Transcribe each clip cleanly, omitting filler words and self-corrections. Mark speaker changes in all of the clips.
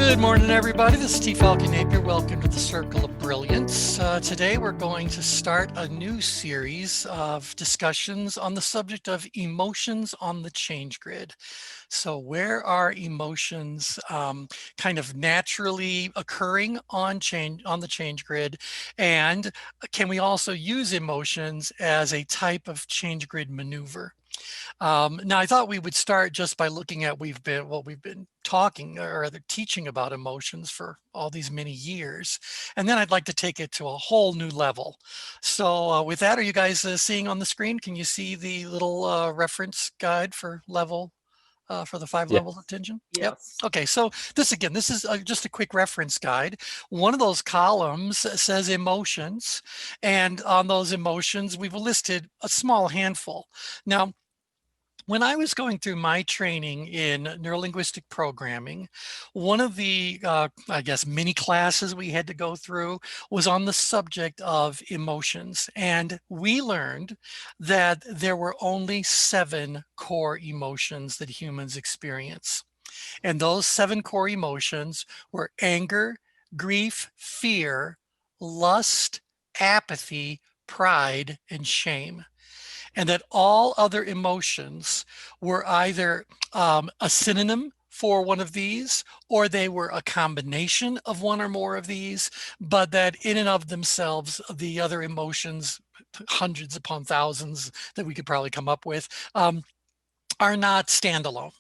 Speaker 1: Good morning, everybody. This is Falcon Napier. Welcome to the Circle of Brilliance. Today, we're going to start a new series of discussions on the subject of emotions on the change grid. So where are emotions kind of naturally occurring on the change grid? And can we also use emotions as a type of change grid maneuver? Now, I thought we would start just by looking at we've been talking or rather teaching about emotions for all these many years. And then I'd like to take it to a whole new level. So with that, are you guys seeing on the screen? Can you see the little reference guide for level for the 5 levels of attention?
Speaker 2: Yes.
Speaker 1: Yep. Okay, so this is just a quick reference guide. One of those columns says emotions, and on those emotions, we've listed a small handful. Now, when I was going through my training in neurolinguistic programming, one of the, I guess, mini classes we had to go through was on the subject of emotions. And we learned that there were only 7 core emotions that humans experience. And those 7 core emotions were anger, grief, fear, lust, apathy, pride, and shame. And that all other emotions were either a synonym for one of these, or they were a combination of one or more of these, but that in and of themselves, the other emotions, hundreds upon thousands that we could probably come up with, are not standalone.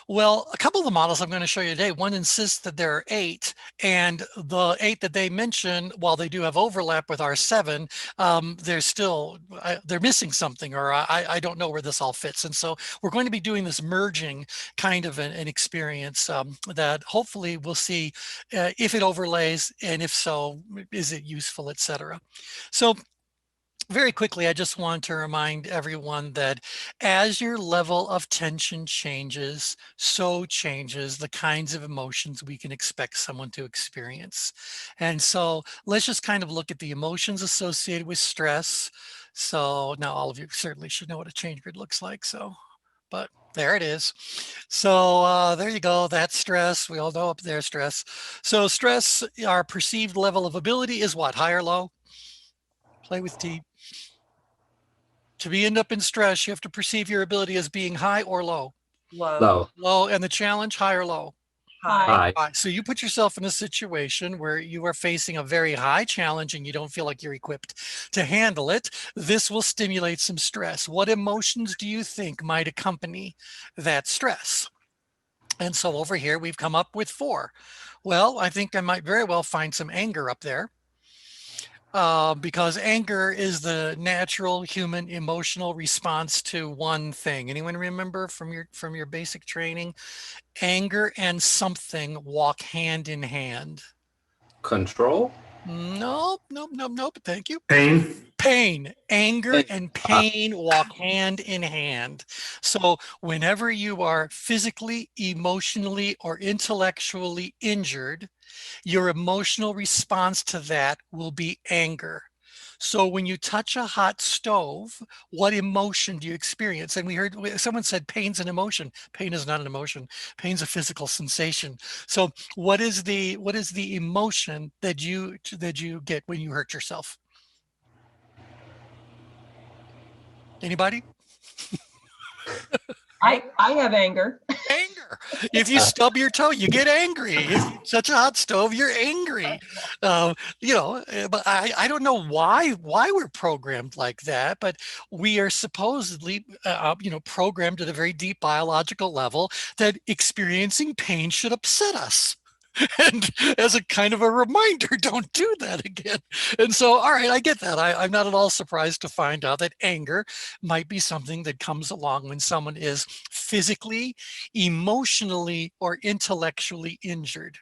Speaker 1: Well, a couple of the models I'm going to show you today, one insists that there are 8, and the 8 that they mention, while they do have overlap with our 7, they're missing something, or I don't know where this all fits. And so we're going to be doing this merging kind of an experience that hopefully we'll see if it overlays, and if so, is it useful, etc. So very quickly, I just want to remind everyone that as your level of tension changes, so changes the kinds of emotions we can expect someone to experience. And so let's just kind of look at the emotions associated with stress. So now all of you certainly should know what a change grid looks like. But there it is. So there you go. That's stress. We all know up there stress. So stress, our perceived level of ability is what? High or low? Play with T. To end up in stress, you have to perceive your ability as being high or low.
Speaker 2: Low.
Speaker 1: Low. And the challenge, high or low?
Speaker 2: High.
Speaker 1: High. So you put yourself in a situation where you are facing a very high challenge and you don't feel like you're equipped to handle it. This will stimulate some stress. What emotions do you think might accompany that stress? And so over here, we've come up with 4. Well, I think I might very well find some anger up there. Because anger is the natural human emotional response to one thing. Anyone remember from your basic training? Anger and something walk hand in hand.
Speaker 3: Control?
Speaker 1: Nope. Thank you.
Speaker 3: Pain?
Speaker 1: Pain. Anger and pain walk hand in hand. So whenever you are physically, emotionally, or intellectually injured, your emotional response to that will be anger. So when you touch a hot stove, what emotion do you experience? And we heard someone said pain's an emotion. Pain is not an emotion. Pain's a physical sensation. So what is the emotion that you get when you hurt yourself? Anybody?
Speaker 2: I have anger.
Speaker 1: Anger. If you stub your toe, you get angry. If you touch a hot stove, you're angry. But I don't know why we're programmed like that, but we are supposedly, programmed at a very deep biological level that experiencing pain should upset us. And as a kind of a reminder, don't do that again. And so, all right, I get that. I'm not at all surprised to find out that anger might be something that comes along when someone is physically, emotionally, or intellectually injured.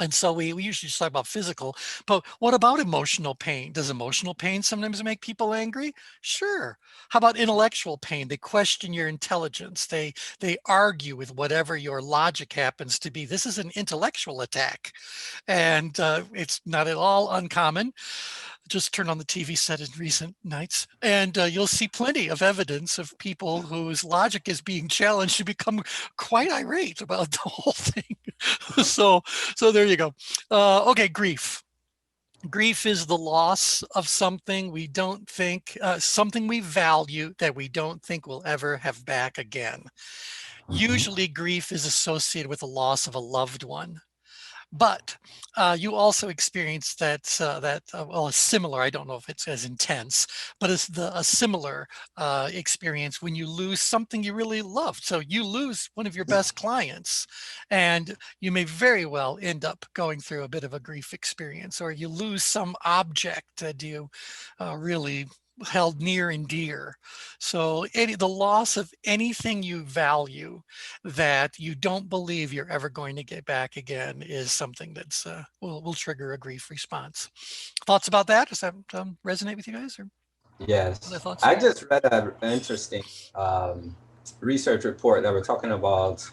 Speaker 1: And so we usually just talk about physical, but what about emotional pain? Does emotional pain sometimes make people angry? Sure. How about intellectual pain? They question your intelligence. They argue with whatever your logic happens to be. This is an intellectual attack, and it's not at all uncommon. just turn on the TV set in recent nights, and you'll see plenty of evidence of people whose logic is being challenged to become quite irate about the whole thing. so there you go. Okay, grief. Grief is the loss of something we don't think, something we value that we don't think we'll ever have back again. Usually grief is associated with the loss of a loved one. But you also experience well, a similar, I don't know if it's as intense, but it's a similar experience when you lose something you really loved. So you lose one of your best clients, and you may very well end up going through a bit of a grief experience, or you lose some object that you really held near and dear. So the loss of anything you value that you don't believe you're ever going to get back again is something that's will trigger a grief response. Thoughts about that? Does that resonate with you guys? Or
Speaker 3: Yes.
Speaker 1: other thoughts?
Speaker 3: I just read an interesting research report that we're talking about.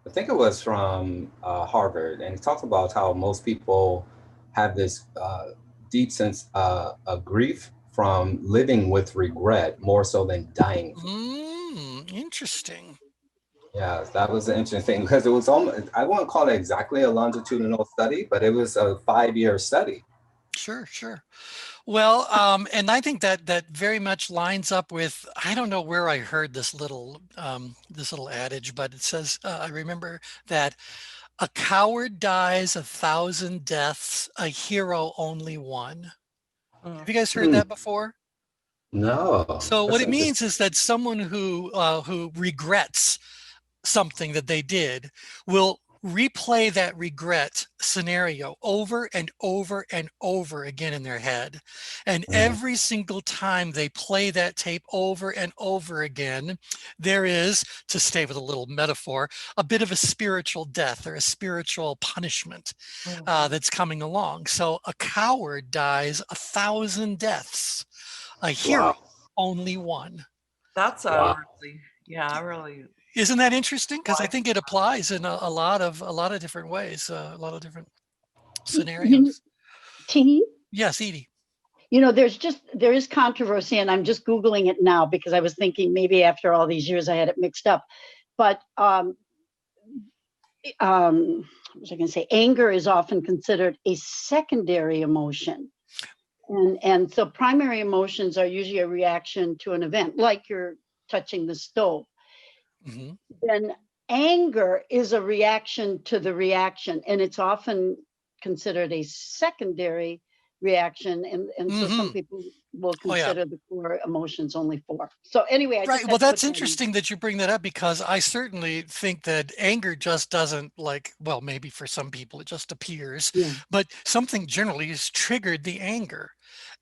Speaker 3: I think it was from Harvard, and it talks about how most people have this deep sense of grief from living with regret more so than dying.
Speaker 1: Interesting.
Speaker 3: Yeah, that was an interesting thing because it was almost, I won't call it exactly a longitudinal study, but it was a 5-year study.
Speaker 1: Sure. Well, and I think that very much lines up with, I don't know where I heard this little adage, but it says, I remember that a coward dies 1,000 deaths, a hero only one. Have you guys heard that before?
Speaker 3: No.
Speaker 1: So what it means is that someone who regrets something that they did will replay that regret scenario over and over and over again in their head. And every single time they play that tape over and over again, there is, to stay with a little metaphor, a bit of a spiritual death or a spiritual punishment that's coming along. So a coward dies 1,000 deaths, a hero only one.
Speaker 2: That's really, really.
Speaker 1: Isn't that interesting? Because I think it applies in a lot of different ways, a lot of different scenarios. Yes, Edie.
Speaker 4: There is controversy, and I'm just Googling it now because I was thinking maybe after all these years I had it mixed up. But what was I going to say? Anger is often considered a secondary emotion. And so primary emotions are usually a reaction to an event, like you're touching the stove. Then anger is a reaction to the reaction, and it's often considered a secondary reaction. And so some people will consider the core emotions only 4. So anyway,
Speaker 1: right. Well, that's interesting that you bring that up, because I certainly think that anger just doesn't, well, maybe for some people it just appears, but something generally has triggered the anger.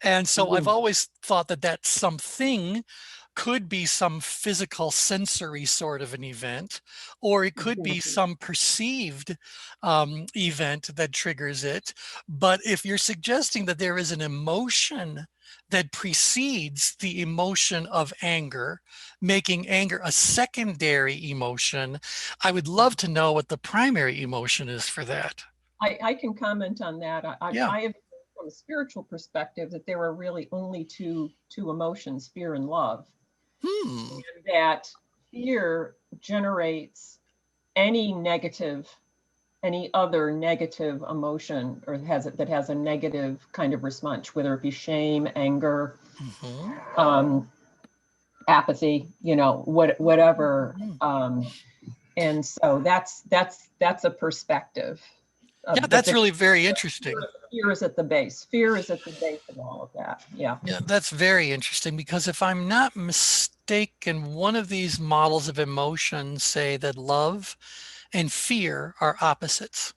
Speaker 1: And so I've always thought that something could be some physical sensory sort of an event, or it could be some perceived event that triggers it. But if you're suggesting that there is an emotion that precedes the emotion of anger, making anger a secondary emotion, I would love to know what the primary emotion is for that.
Speaker 2: I can comment on that. I have, from a spiritual perspective, that there are really only two emotions, fear and love. And that fear generates any other negative emotion, or that has a negative kind of response, whether it be shame, anger, apathy, whatever. And so that's a perspective.
Speaker 1: That's really very interesting.
Speaker 2: Fear is at the base. Fear is at the base of all of that. Yeah,
Speaker 1: that's very interesting, because if I'm not mistaken, one of these models of emotion say that love and fear are opposites.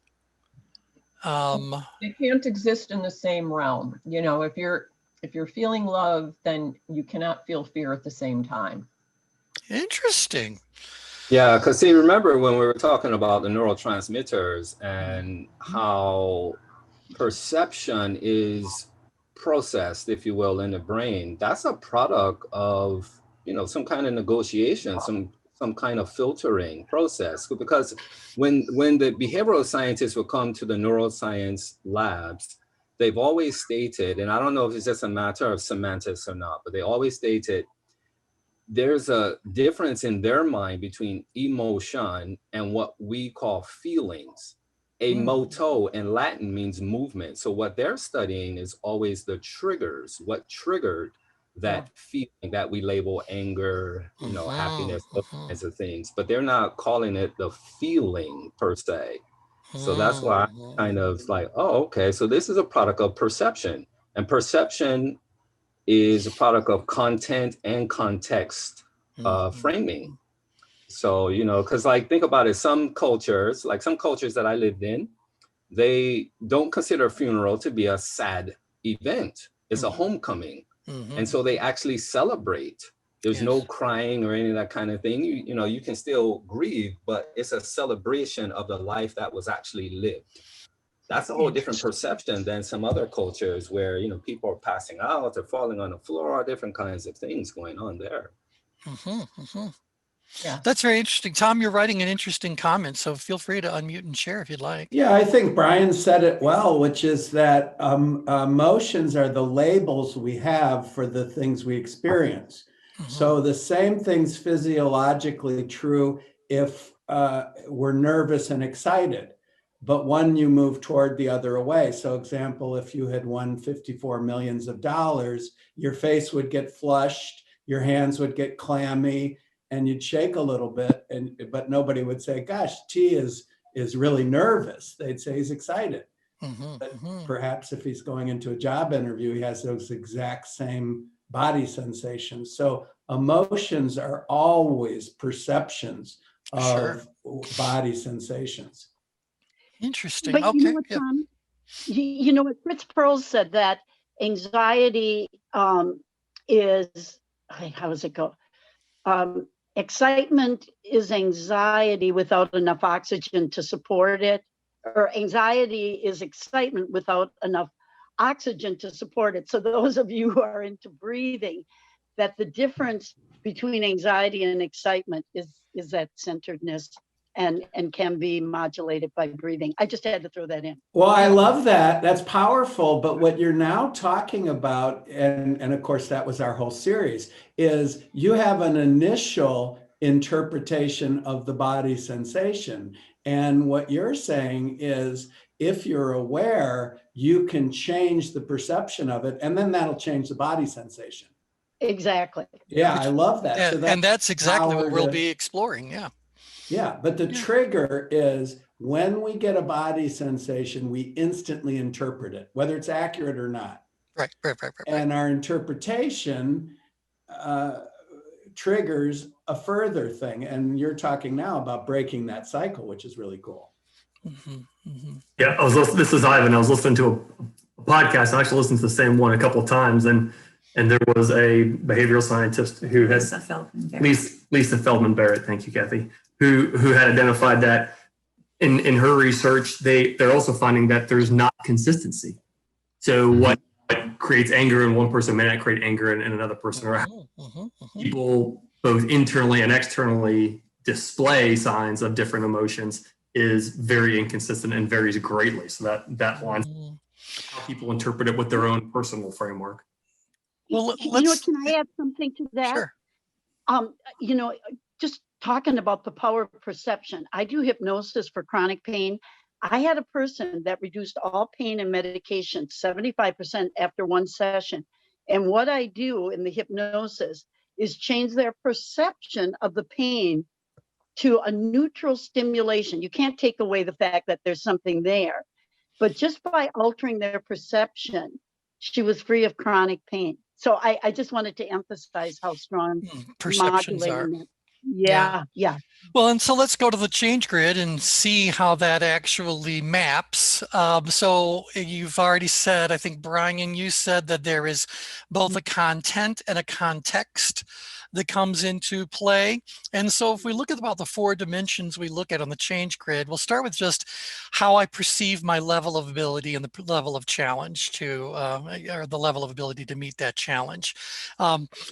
Speaker 2: They can't exist in the same realm. If you're feeling love, then you cannot feel fear at the same time.
Speaker 1: Interesting.
Speaker 3: Yeah, because see, remember when we were talking about the neurotransmitters and how perception is processed, if you will, in the brain, that's a product of, some kind of negotiation, some kind of filtering process. Because when the behavioral scientists would come to the neuroscience labs they've always stated, and I don't know if it's just a matter of semantics or not, but they always stated there's a difference in their mind between emotion and what we call feelings. A moto in Latin means movement. So what they're studying is always the triggers, what triggered that feeling that we label anger, you know, happiness, those kinds of things. But they're not calling it the feeling per se. So that's why I kind of like, oh, okay, so this is a product of perception. And perception is a product of content and context framing. So, you know, because like, think about it, some cultures that I lived in, they don't consider a funeral to be a sad event. It's a homecoming. And so they actually celebrate. There's no crying or any of that kind of thing. You know, you can still grieve, but it's a celebration of the life that was actually lived. That's a whole different perception than some other cultures where, you know, people are passing out, they're falling on the floor, different kinds of things going on there.
Speaker 1: Yeah, that's very interesting. Tom, you're writing an interesting comment, so feel free to unmute and share if you'd like.
Speaker 5: Yeah, I think Brian said it well, which is that emotions are the labels we have for the things we experience. So the same thing's physiologically true if we're nervous and excited, but one you move toward, the other away. So example, if you had won $54 million, your face would get flushed, your hands would get clammy, and you'd shake a little bit, but nobody would say, gosh, T is really nervous. They'd say he's excited. But perhaps if he's going into a job interview, he has those exact same body sensations. So emotions are always perceptions of body sensations.
Speaker 1: Interesting.
Speaker 4: But
Speaker 1: okay.
Speaker 4: you know what, Tom? You know what Fritz Perls said, that anxiety is, how does it go? Excitement is anxiety without enough oxygen to support it, or anxiety is excitement without enough oxygen to support it. So those of you who are into breathing, that the difference between anxiety and excitement is that centeredness, and can be modulated by breathing. I just had to throw that in.
Speaker 5: Well, I love that. That's powerful. But what you're now talking about, and of course, that was our whole series, is you have an initial interpretation of the body sensation. And what you're saying is, if you're aware, you can change the perception of it, and then that'll change the body sensation.
Speaker 4: Exactly.
Speaker 5: Yeah, I love that.
Speaker 1: Yeah,
Speaker 5: So
Speaker 1: and that's exactly what we'll be exploring. Yeah.
Speaker 5: Yeah, but the trigger is when we get a body sensation, we instantly interpret it, whether it's accurate or not.
Speaker 1: Right.
Speaker 5: And our interpretation triggers a further thing. And you're talking now about breaking that cycle, which is really cool.
Speaker 6: Yeah, this is Ivan. I was listening to a podcast. I actually listened to the same one a couple of times, and there was a behavioral scientist who had Lisa Feldman Barrett. Thank you, Kathy. Who had identified that in her research, they're also finding that there's not consistency. So what creates anger in one person may not create anger in another person. Or people both internally and externally display signs of different emotions is very inconsistent and varies greatly. So that lines how people interpret it with their own personal framework.
Speaker 4: Well, you know, can I add something to that?
Speaker 1: Sure.
Speaker 4: You know, just talking about the power of perception. I do hypnosis for chronic pain. I had a person that reduced all pain and medication 75% after one session. And what I do in the hypnosis is change their perception of the pain to a neutral stimulation. You can't take away the fact that there's something there, but just by altering their perception, she was free of chronic pain. So I just wanted to emphasize how strong
Speaker 1: perceptions are.
Speaker 4: Yeah.
Speaker 1: Well, and so let's go to the ChangeGrid and see how that actually maps. So you've already said, I think, Brian, you said that there is both a content and a context that comes into play. And so if we look at about the 4 dimensions we look at on the change grid, we'll start with just how I perceive my level of ability and the level of challenge to, or the level of ability to meet that challenge.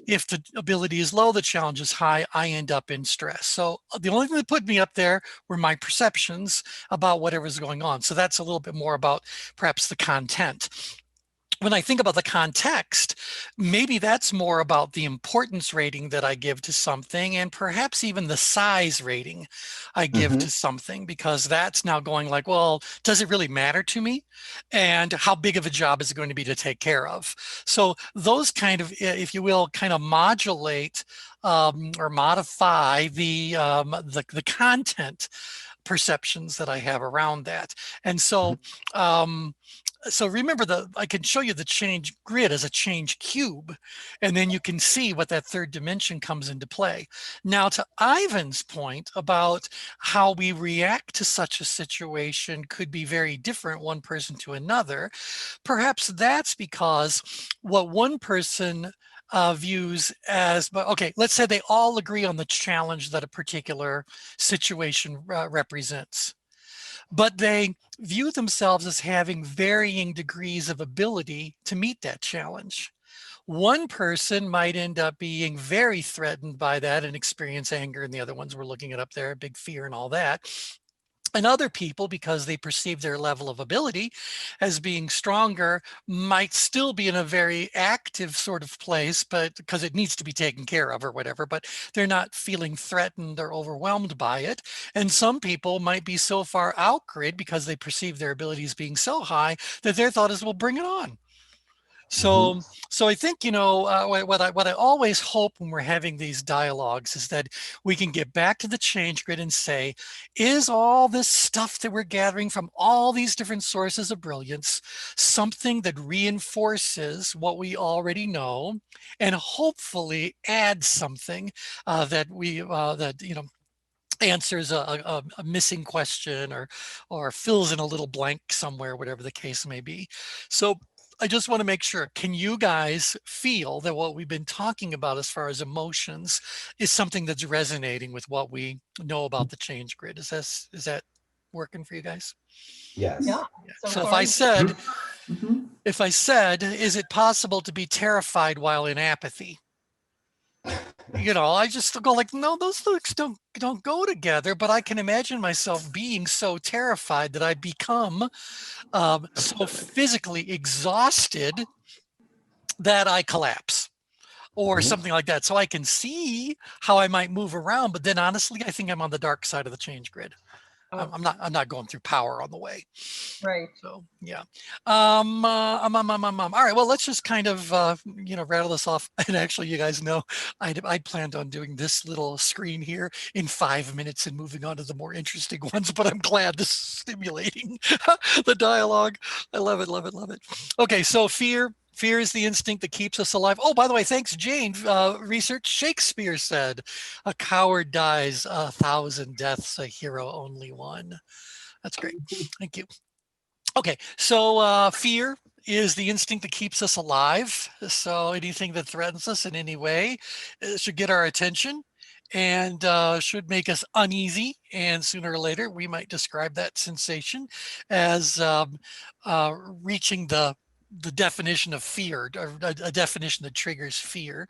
Speaker 1: If the ability is low, the challenge is high, I end up in stress. So the only thing that put me up there were my perceptions about whatever's going on. So that's a little bit more about perhaps the content. When I think about the context, maybe that's more about the importance rating that I give to something, and perhaps even the size rating I give to something, because that's now going like, well, does it really matter to me? And how big of a job is it going to be to take care of? So those kind of, if you will, kind of modulate or modify the content perceptions that I have around that. And so so remember, I can show you the change grid as a change cube, and then you can see what that 3rd dimension comes into play. Now, to Ivan's point about how we react to such a situation could be very different one person to another. Perhaps that's because what one person views as, but okay, let's say they all agree on the challenge that a particular situation represents, but they view themselves as having varying degrees of ability to meet that challenge. One person might end up being very threatened by that and experience anger, and the other ones we're looking at up there, big fear and all that. And other people, because they perceive their level of ability as being stronger, might still be in a very active sort of place, but because it needs to be taken care of or whatever, but they're not feeling threatened or overwhelmed by it. And some people might be so far out grid because they perceive their abilities being so high that their thought is, well, bring it on. So, so I think, you know, what I always hope when we're having these dialogues is that we can get back to the change grid and say, is all this stuff that we're gathering from all these different sources of brilliance something that reinforces what we already know, and hopefully adds something that you know, answers a missing question, or fills in a little blank somewhere, whatever the case may be. So I just want to make sure, can you guys feel that what we've been talking about as far as emotions is something that's resonating with what we know about the change grid? Is that working for you guys?
Speaker 3: Yes.
Speaker 2: Yeah.
Speaker 1: So if I said, is it possible to be terrified while in apathy? You know, I just go like, no, those things don't go together. But I can imagine myself being so terrified that I become so physically exhausted that I collapse, or something like that. So I can see how I might move around, but then honestly, I think I'm on the dark side of the change grid. I'm not going through power on the way.
Speaker 2: Right.
Speaker 1: So yeah. All right. Well, let's just kind of you know, rattle this off. And actually, you guys know, I planned on doing this little screen here in 5 minutes and moving on to the more interesting ones. But I'm glad this is stimulating the dialogue. I love it. Love it. Love it. Okay. So fear. Fear is the instinct that keeps us alive. Oh, by the way, thanks, Jane. Research Shakespeare said, "A coward dies 1,000 deaths, a hero only one." That's great. Thank you. Okay, so fear is the instinct that keeps us alive. So anything that threatens us in any way should get our attention, and should make us uneasy. And sooner or later, we might describe that sensation as reaching the definition of fear, or a definition that triggers fear.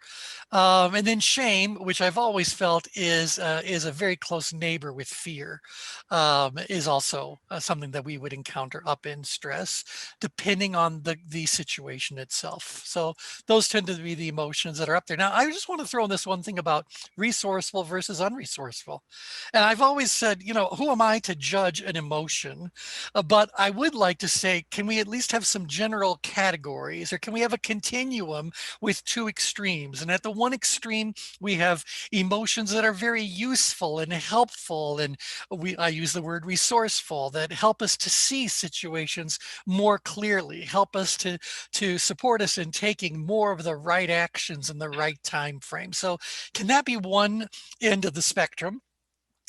Speaker 1: And then shame, which I've always felt is a very close neighbor with fear, is also something that we would encounter up in stress, depending on the situation itself. So those tend to be the emotions that are up there. Now, I just want to throw in this one thing about resourceful versus unresourceful. And I've always said, you know, who am I to judge an emotion? But I would like to say, can we at least have some general categories, or can we have a continuum with 2 extremes? And at the one extreme, we have emotions that are very useful and helpful, and I use the word resourceful, that help us to see situations more clearly, help us to support us in taking more of the right actions in the right time frame. So can that be one end of the spectrum?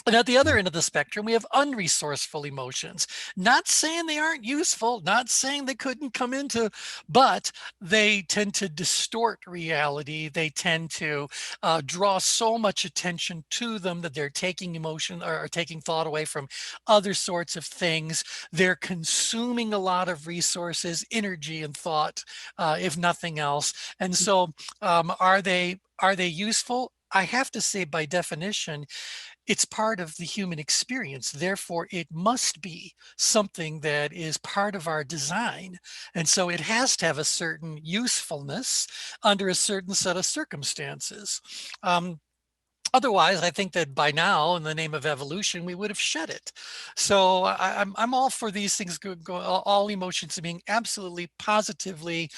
Speaker 1: And at the other end of the spectrum, we have unresourceful emotions. Not saying they aren't useful, not saying they couldn't come into, but they tend to distort reality. They tend to draw so much attention to them that they're taking emotion or taking thought away from other sorts of things. They're consuming a lot of resources, energy, and thought, if nothing else. And so, are they useful? I have to say, by definition, it's part of the human experience. Therefore, it must be something that is part of our design. And so it has to have a certain usefulness under a certain set of circumstances. Otherwise, I think that by now, in the name of evolution, we would have shed it. So I'm all for these things, all emotions being absolutely, positively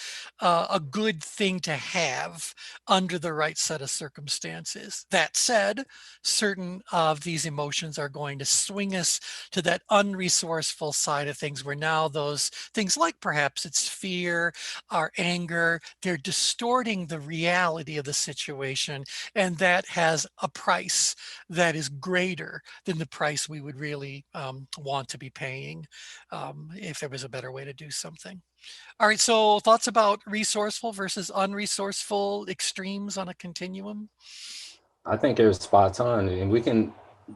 Speaker 1: a good thing to have under the right set of circumstances. That said, certain of these emotions are going to swing us to that unresourceful side of things, where now those things, like perhaps it's fear, our anger, they're distorting the reality of the situation, and that has a price that is greater than the price we would really want to be paying if there was a better way to do something. All right, so thoughts about resourceful versus unresourceful extremes on a continuum?
Speaker 3: I think you're spot on, and we can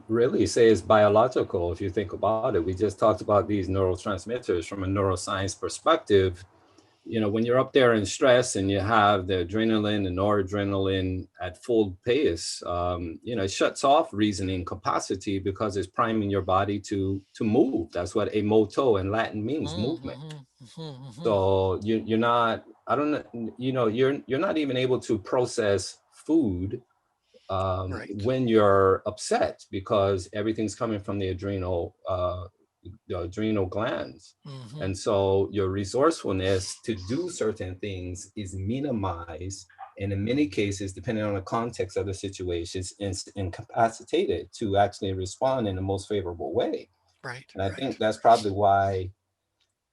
Speaker 3: really say it's biological if you think about it. We just talked about these neurotransmitters from a neuroscience perspective. You know, when you're up there in stress and you have the adrenaline and noradrenaline at full pace, you know, it shuts off reasoning capacity because it's priming your body to move. That's what a moto in Latin means, movement. So you're not, I don't know, you know, you're not even able to process food when you're upset, because everything's coming from the adrenal glands. And so your resourcefulness to do certain things is minimized, and in many cases, depending on the context of the situations, is incapacitated to actually respond in the most favorable way. And I think that's probably why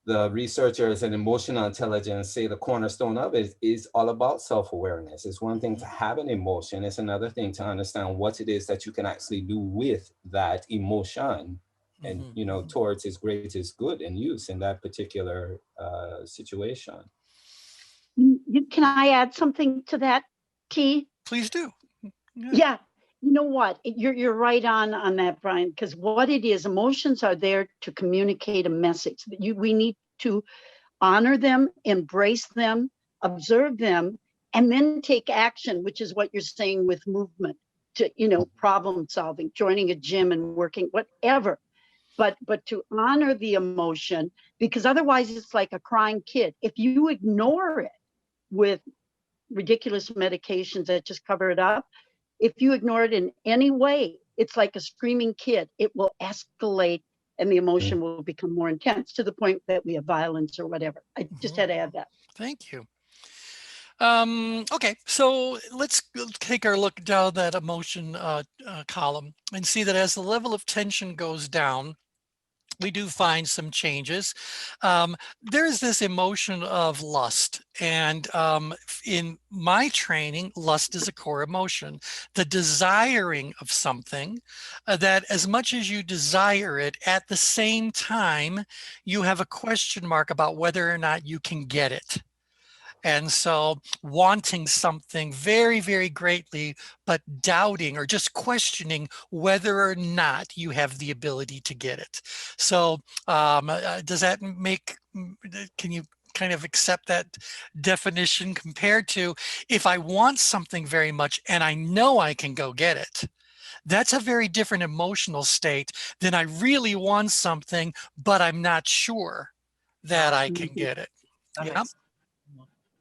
Speaker 3: the researchers in emotional intelligence say the cornerstone of it is all about self-awareness. It's one thing to have an emotion. It's another thing to understand what it is that you can actually do with that emotion, and you know, towards its greatest good and use in that particular situation.
Speaker 4: Can I add something to that, T?
Speaker 1: Please do.
Speaker 4: Yeah. You know what? You're right on that, Brian, because what it is, emotions are there to communicate a message. We need to honor them, embrace them, observe them, and then take action, which is what you're saying with movement, to, you know, problem solving, joining a gym and working, whatever. But to honor the emotion, because otherwise it's like a crying kid. If you ignore it with ridiculous medications that just cover it up, if you ignore it in any way, it's like a screaming kid. It will escalate and the emotion will become more intense to the point that we have violence or whatever. I just had to add that.
Speaker 1: Thank you. Okay, so let's take our look down that emotion column and see that as the level of tension goes down, we do find some changes. There's this emotion of lust, and in my training, lust is a core emotion. The desiring of something, that as much as you desire it, at the same time, you have a question mark about whether or not you can get it. And so wanting something very, very greatly, but doubting or just questioning whether or not you have the ability to get it. So does that can you kind of accept that definition compared to if I want something very much and I know I can go get it? That's a very different emotional state than I really want something, but I'm not sure that I can get it. Yeah.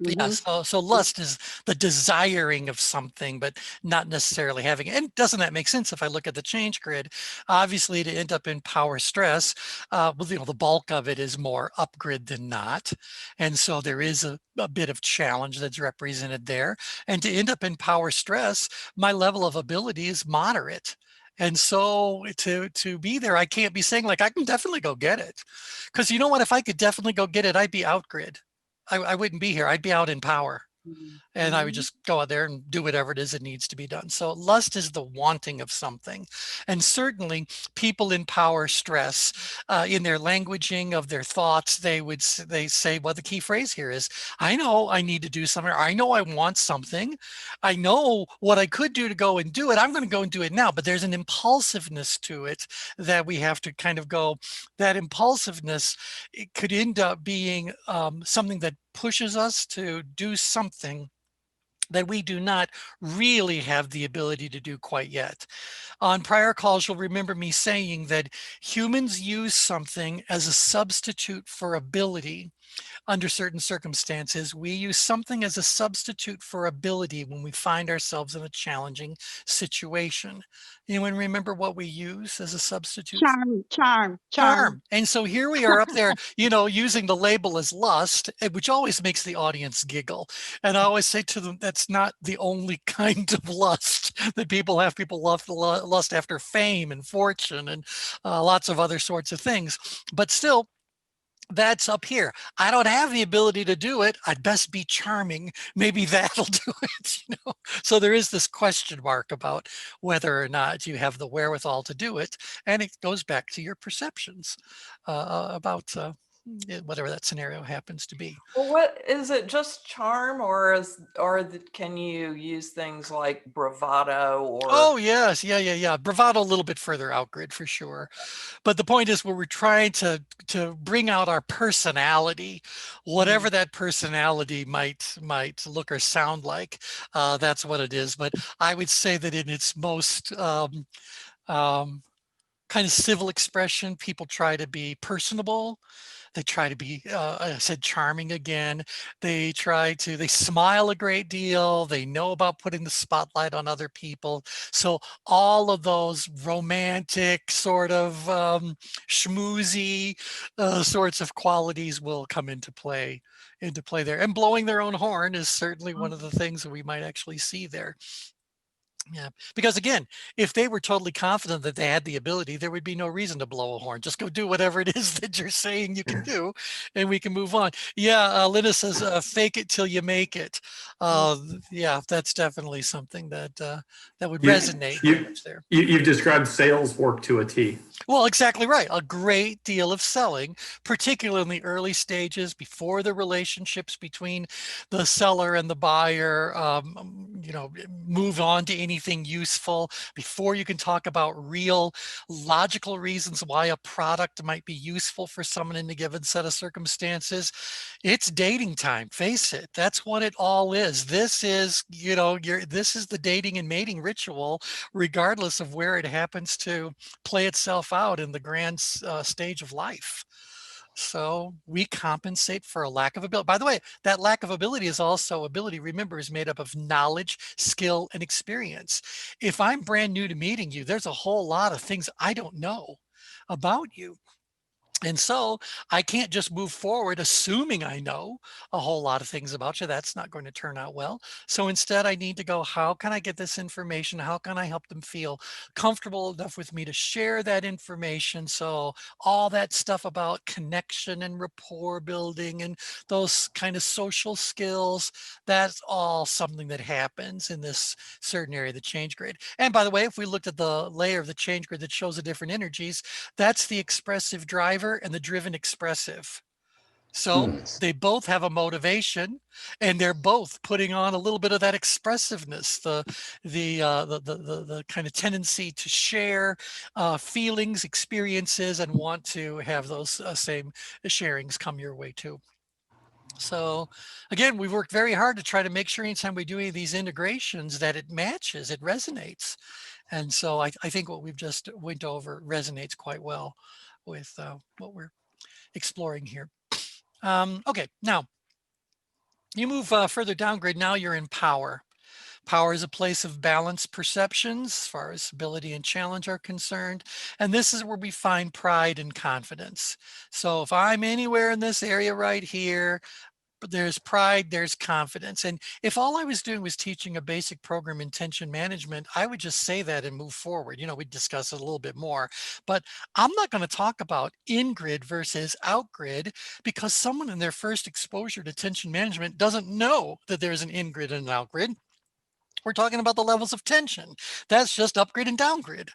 Speaker 1: Yeah, so lust is the desiring of something, but not necessarily having it. And doesn't that make sense if I look at the ChangeGrid? Obviously, to end up in power stress, well, you know, the bulk of it is more upgrid than not. And so there is a bit of challenge that's represented there. And to end up in power stress, my level of ability is moderate. And so to be there, I can't be saying like, I can definitely go get it. Because you know what, if I could definitely go get it, I'd be outgrid. I wouldn't be here. I'd be out in power. And I would just go out there and do whatever it is that needs to be done. So lust is the wanting of something. And certainly people in power stress in their languaging of their thoughts, they say, well, the key phrase here is, I know I need to do something. Or, I know I want something. I know what I could do to go and do it. I'm going to go and do it now. But there's an impulsiveness to it that we have to kind of go, that impulsiveness, it could end up being something that pushes us to do something that we do not really have the ability to do quite yet. On prior calls, you'll remember me saying that humans use something as a substitute for ability. Under certain circumstances, we use something as a substitute for ability when we find ourselves in a challenging situation. Anyone remember what we use as a substitute? Charm. And so here we are up there, using the label as lust, which always makes the audience giggle. And I always say to them, that's not the only kind of lust that people have. People lust after fame and fortune and lots of other sorts of things. But still, that's up here. I don't have the ability to do it. I'd best be charming. Maybe that'll do it. So there is this question mark about whether or not you have the wherewithal to do it. And it goes back to your perceptions about whatever that scenario happens to be.
Speaker 7: Well, what is it? Just charm, or can you use things like bravado? Or
Speaker 1: oh yes, yeah. Bravado a little bit further out grid for sure. But the point is, where we're trying to bring out our personality, whatever that personality might look or sound like, that's what it is. But I would say that in its most kind of civil expression, people try to be personable. They try to be, I said, charming again. They smile a great deal. They know about putting the spotlight on other people. So all of those romantic sort of schmoozy sorts of qualities will come into play there. And blowing their own horn is certainly one of the things that we might actually see there. Yeah, because again, if they were totally confident that they had the ability, there would be no reason to blow a horn. Just go do whatever it is that you're saying you can do, and we can move on. Yeah, Linda says, fake it till you make it. Yeah, that's definitely something that would resonate very much there.
Speaker 6: You've described sales work to a T.
Speaker 1: Well, exactly right. A great deal of selling, particularly in the early stages, before the relationships between the seller and the buyer, move on to anything useful, before you can talk about real logical reasons why a product might be useful for someone in a given set of circumstances. It's dating time. Face it. That's what it all is. This is, this is the dating and mating ritual, regardless of where it happens to play itself out in the grand stage of life. So we compensate for a lack of ability. By the way, that lack of ability is also ability, remember, is made up of knowledge, skill, and experience. If I'm brand new to meeting you, there's a whole lot of things I don't know about you. And so I can't just move forward assuming I know a whole lot of things about you. That's not going to turn out well. So instead, I need to go, how can I get this information? How can I help them feel comfortable enough with me to share that information? So all that stuff about connection and rapport building and those kind of social skills, that's all something that happens in this certain area of the change grid. And by the way, if we looked at the layer of the change grid that shows the different energies, that's the expressive driver and the driven expressive. So they both have a motivation, and they're both putting on a little bit of that expressiveness, the kind of tendency to share feelings, experiences, and want to have those same sharings come your way too. So again, we've worked very hard to try to make sure anytime we do any of these integrations that it matches, it resonates. And so I think what we've just went over resonates quite well with what we're exploring here. Okay, now you move further down grid. Now you're in power. Power is a place of balanced perceptions as far as ability and challenge are concerned. And this is where we find pride and confidence. So if I'm anywhere in this area right here, there's pride, there's confidence. And if all I was doing was teaching a basic program in tension management, I would just say that and move forward. We'd discuss it a little bit more, but I'm not going to talk about in-grid versus out-grid, because someone in their first exposure to tension management doesn't know that there's an in-grid and an out-grid. We're talking about the levels of tension. That's just upgrade and downgrade.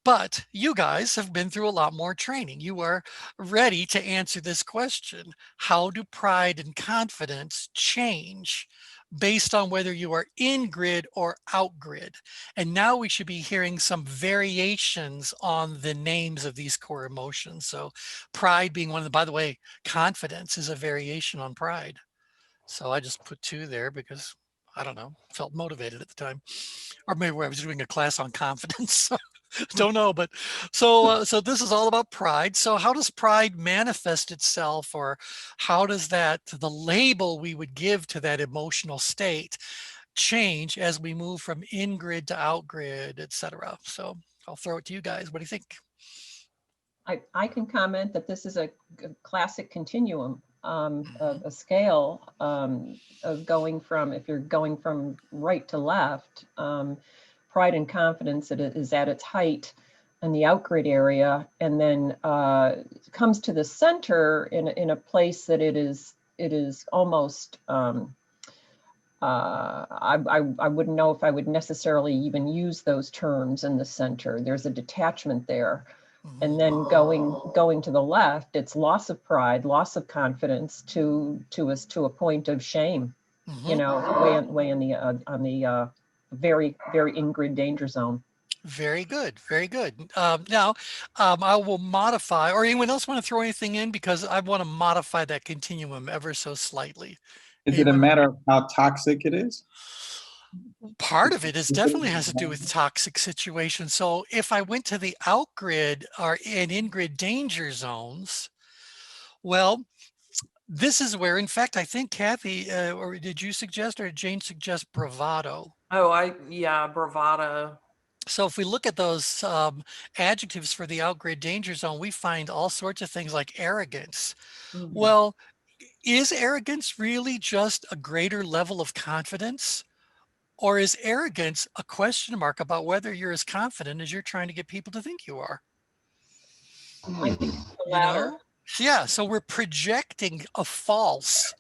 Speaker 1: But you guys have been through a lot more training. You are ready to answer this question. How do pride and confidence change based on whether you are in grid or out grid? And now we should be hearing some variations on the names of these core emotions. So pride being one of the, by the way, confidence is a variation on pride. So I just put 2 there because I don't know, felt motivated at the time, or maybe I was doing a class on confidence. Don't know, but so this is all about pride. So how does pride manifest itself, or how does the label we would give to that emotional state change as we move from in grid to out grid, etc.? So I'll throw it to you guys. What do you think?
Speaker 2: I can comment that this is a classic continuum, a scale of going from, if you're going from right to left, pride and confidence is at its height in the outgrid area, and then comes to the center in a place that it is almost, I wouldn't know if I would necessarily even use those terms in the center. There's a detachment there. And then going to the left, it's loss of pride, loss of confidence to a point of shame, way on the very, very in-grid danger zone.
Speaker 1: Very good. Very good. Now, I will modify, or anyone else want to throw anything in? Because I want to modify that continuum ever so slightly.
Speaker 8: Is it a matter of how toxic it is?
Speaker 1: Part of it is definitely has to do with toxic situations. So if I went to the out-grid or in-grid danger zones, well, this is where, in fact, I think Kathy, or did you suggest, or did Jane suggest bravado?
Speaker 7: Oh, yeah, bravado.
Speaker 1: So if we look at those adjectives for the out-grid danger zone, we find all sorts of things like arrogance. Mm-hmm. Well, is arrogance really just a greater level of confidence? Or is arrogance a question mark about whether you're as confident as you're trying to get people to think you are?
Speaker 2: I think the latter.
Speaker 1: Yeah, so we're projecting a false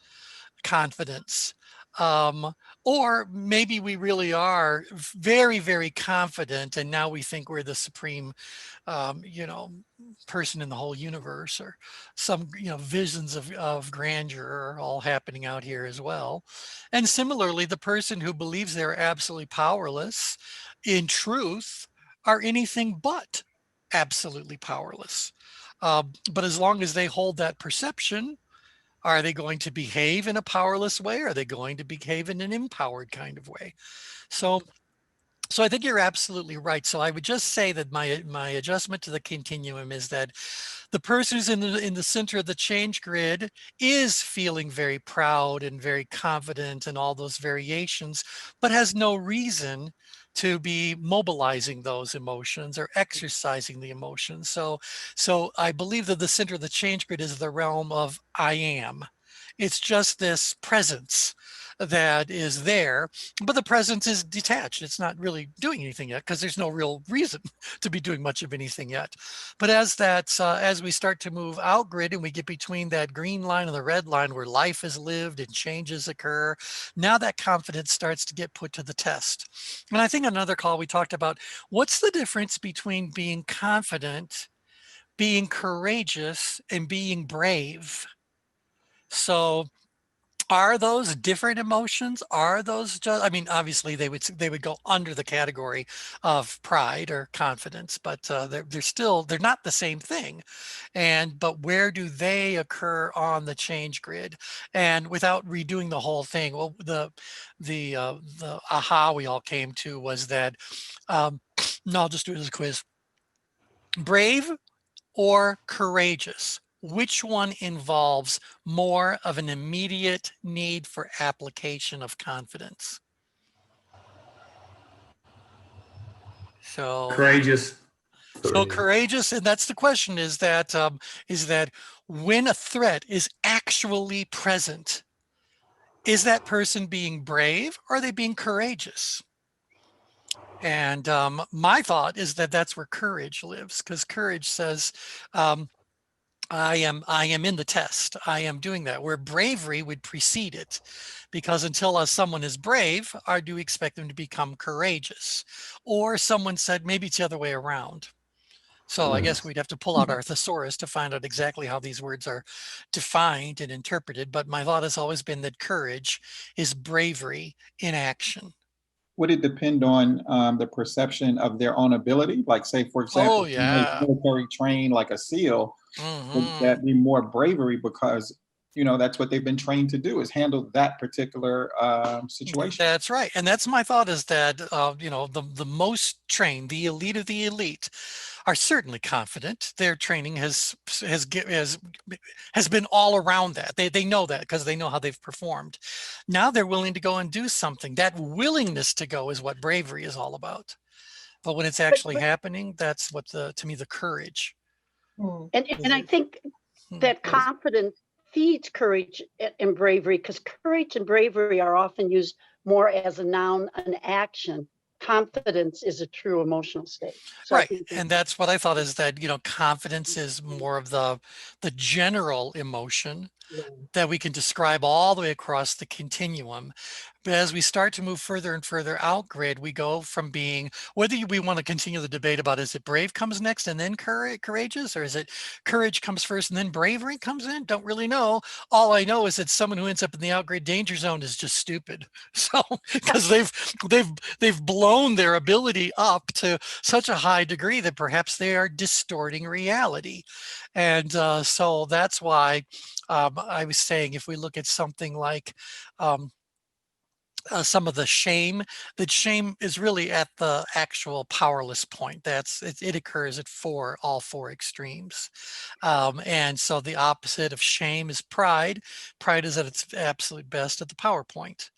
Speaker 1: confidence. Or maybe we really are very, very confident, and now we think we're the supreme, person in the whole universe, or some, visions of grandeur are all happening out here as well. And similarly, the person who believes they're absolutely powerless, in truth, are anything but absolutely powerless. But as long as they hold that perception, are they going to behave in a powerless way? Or are they going to behave in an empowered kind of way? So I think you're absolutely right. So I would just say that my adjustment to the continuum is that the person who's in the center of the change grid is feeling very proud and very confident and all those variations, but has no reason to be mobilizing those emotions or exercising the emotions. So I believe that the center of the change grid is the realm of I am. It's just this presence that is there, but the presence is detached. It's not really doing anything yet because there's no real reason to be doing much of anything yet. But as we start to move out grid and we get between that green line and the red line where life is lived and changes occur, now that confidence starts to get put to the test. And I think another call we talked about, what's the difference between being confident, being courageous, and being brave? So are those different emotions? Are those just, I mean, obviously they would go under the category of pride or confidence, but they're not the same thing. But where do they occur on the change grid? And without redoing the whole thing, well, the aha we all came to was that, no, I'll just do it as a quiz. Brave or courageous? Which one involves more of an immediate need for application of confidence? So
Speaker 6: Courageous.
Speaker 1: So courageous, and that's the question, is that when a threat is actually present, is that person being brave or are they being courageous? And my thought is that that's where courage lives, because courage says, I am in the test. I am doing that, where bravery would precede it, because until someone is brave, or do we expect them to become courageous? Or someone said maybe it's the other way around. So I guess we'd have to pull out our thesaurus to find out exactly how these words are defined and interpreted. But my thought has always been that courage is bravery in action.
Speaker 8: Would it depend on the perception of their own ability? Like, say, for example,
Speaker 1: Oh, yeah.
Speaker 8: military trained like a SEAL, would
Speaker 1: Mhm.
Speaker 8: that be more bravery because, that's what they've been trained to do, is handle that particular situation?
Speaker 1: That's right. And that's my thought, is that, the most trained, the elite of the elite, are certainly confident. Their training has been all around that. They know that because they know how they've performed. Now they're willing to go and do something. That willingness to go is what bravery is all about. But when it's actually happening, that's what to me, the courage.
Speaker 4: And I think that confidence feeds courage and bravery, because courage and bravery are often used more as a noun, an action. Confidence is a true emotional state. So I
Speaker 1: Right.
Speaker 4: think
Speaker 1: And that's what I thought, is that, confidence is more of the general emotion that we can describe all the way across the continuum. But as we start to move further and further out grid, we go from being, whether we want to continue the debate about, is it brave comes next and then courageous, or is it courage comes first and then bravery comes in? Don't really know. All I know is that someone who ends up in the outgrid danger zone is just stupid. So, because they've blown their ability up to such a high degree that perhaps they are distorting reality. And so that's why I was saying, if we look at something like some of the shame, that shame is really at the actual powerless point. It occurs at all four extremes. And so the opposite of shame is pride. Pride is at its absolute best at the power point.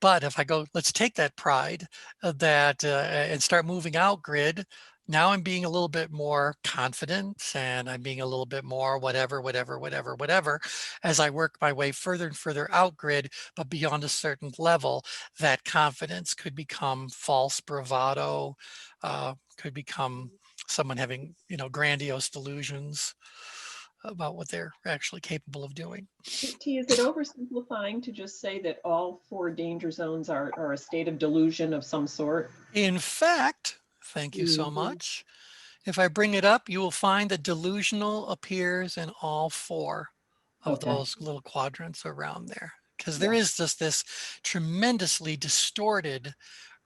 Speaker 1: But if I go, let's take that pride and start moving out grid. Now I'm being a little bit more confident, and I'm being a little bit more whatever, as I work my way further and further out grid. But beyond a certain level, that confidence could become false bravado, could become someone having, grandiose delusions about what they're actually capable of doing.
Speaker 2: T, is it oversimplifying to just say that all four danger zones are a state of delusion of some sort?
Speaker 1: In fact, thank you so much. If I bring it up, you will find that delusional appears in all four of those little quadrants around there, because there is just this tremendously distorted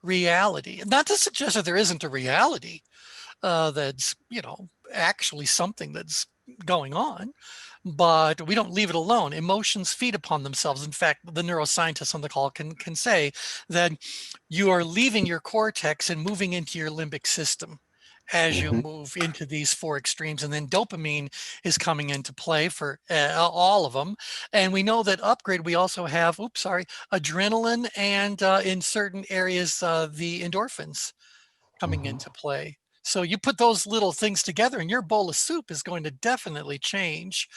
Speaker 1: reality. Not to suggest that there isn't a reality that's, actually something that's going on, but we don't leave it alone. Emotions feed upon themselves. In fact, the neuroscientists on the call can say that you are leaving your cortex and moving into your limbic system as you move into these four extremes. And then dopamine is coming into play for all of them. And we know that upgrade, we also have, adrenaline, and in certain areas, the endorphins coming into play. So you put those little things together and your bowl of soup is going to definitely change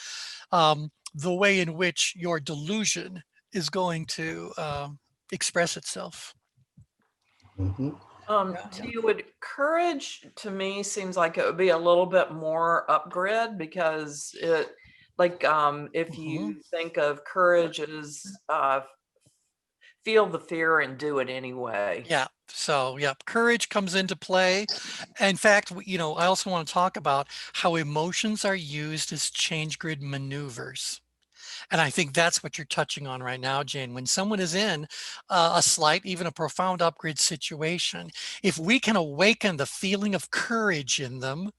Speaker 1: the way in which your delusion is going to express itself.
Speaker 7: Courage to me seems like it would be a little bit more upgrade, because it, like, if you think of courage as feel the fear and do it anyway.
Speaker 1: Yeah. So, courage comes into play. In fact, I also want to talk about how emotions are used as ChangeGrid maneuvers. And I think that's what you're touching on right now, Jane. When someone is in a slight, even a profound upgrade situation, if we can awaken the feeling of courage in them,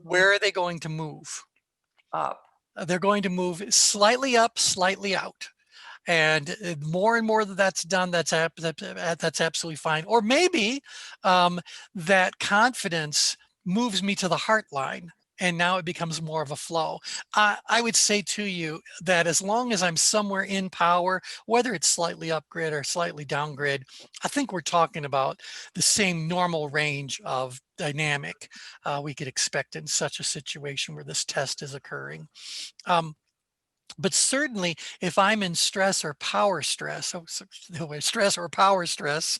Speaker 1: where are they going to move?
Speaker 7: Up.
Speaker 1: They're going to move slightly up, slightly out. And more that's done, that's absolutely fine. Or maybe that confidence moves me to the heart line, and now it becomes more of a flow. I would say to you that as long as I'm somewhere in power, whether it's slightly up grid or slightly down grid, I think we're talking about the same normal range of dynamic we could expect in such a situation where this test is occurring. But certainly if I'm in stress or power stress, stress or power stress,